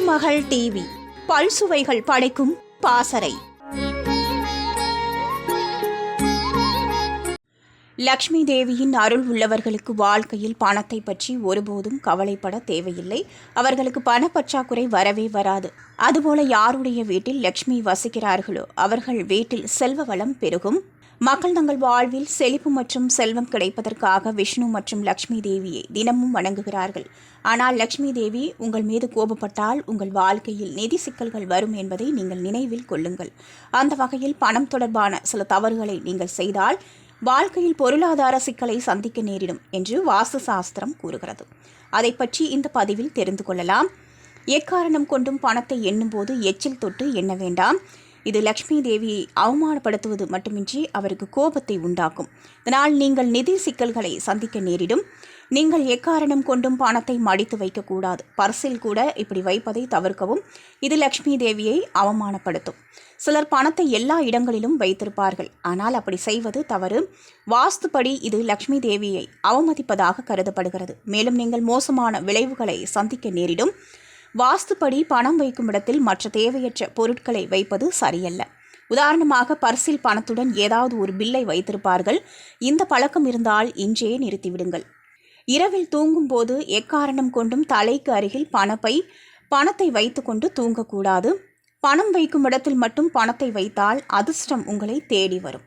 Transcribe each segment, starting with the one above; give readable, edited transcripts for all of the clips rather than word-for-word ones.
திருமகள் TV பல்சுவைகள் படைக்கும் பாசறை. லக்ஷ்மி தேவியின் அருள் உள்ளவர்களுக்கு வாழ்க்கையில் பணத்தை பற்றி ஒருபோதும் கவலைப்பட தேவையில்லை. அவர்களுக்கு பணப்பற்றாக்குறை வரவே வராது. அதுபோல யாருடைய வீட்டில் லக்ஷ்மி வசிக்கிறார்களோ அவர்கள் வீட்டில் செல்வ வளம் பெருகும். மக்கள் தங்கள் வாழ்வில் செழிப்பு மற்றும் செல்வம் கிடைப்பதற்காக விஷ்ணு மற்றும் லக்ஷ்மி தேவியை தினமும் வணங்குகிறார்கள். ஆனால் லக்ஷ்மி தேவி உங்கள் மீது கோபப்பட்டால் உங்கள் வாழ்க்கையில் நிதி சிக்கல்கள் வரும் என்பதை நீங்கள் நினைவில் கொள்ளுங்கள். அந்த வகையில் பணம் தொடர்பான சில தவறுகளை நீங்கள் செய்தால் வாழ்க்கையில் பொருளாதார சிக்கலை சந்திக்க நேரிடும் என்று வாஸ்து சாஸ்திரம் கூறுகிறது. அதை பற்றி இந்த பதிவில் தெரிந்து கொள்ளலாம். எக்காரணம் கொண்டும் பணத்தை எண்ணும்போது எச்சில் தொட்டு எண்ண வேண்டாம். இது லக்ஷ்மி தேவியை அவமானப்படுத்துவது மட்டுமின்றி அவருக்கு கோபத்தை உண்டாக்கும். இதனால் நீங்கள் நிதி சிக்கல்களை சந்திக்க நேரிடும். நீங்கள் எக்காரணம் கொண்டும் பணத்தை மடித்து வைக்கக்கூடாது. பர்சில் கூட இப்படி வைப்பதை தவிர்க்கவும். இது லக்ஷ்மி தேவியை அவமானப்படுத்தும். சிலர் பணத்தை எல்லா இடங்களிலும் வைத்திருப்பார்கள். ஆனால் அப்படி செய்வது தவறு. வாஸ்துப்படி இது லக்ஷ்மி தேவியை அவமதிப்பதாக கருதப்படுகிறது. மேலும் நீங்கள் மோசமான விளைவுகளை சந்திக்க நேரிடும். வாஸ்துப்படி பணம் வைக்கும் இடத்தில் மற்ற தேவையற்ற பொருட்களை வைப்பது சரியல்ல. உதாரணமாக பர்சில் பணத்துடன் ஏதாவது ஒரு பில்லை வைத்திருப்பார்கள். இந்த பழக்கம் இருந்தால் இன்றே நிறுத்திவிடுங்கள். இரவில் தூங்கும் போது எக்காரணம் கொண்டும் தலைக்கு அருகில் பணத்தை வைத்துக்கொண்டு தூங்கக்கூடாது. பணம் வைக்கும் இடத்தில் மட்டும் பணத்தை வைத்தால் அதிர்ஷ்டம் உங்களை தேடி வரும்.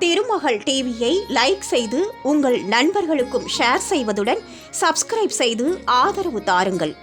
திருமகள் டிவியை லைக் செய்து உங்கள் நண்பர்களுக்கும் ஷேர் செய்வதுடன் சப்ஸ்கிரைப் செய்து ஆதரவு தாருங்கள்.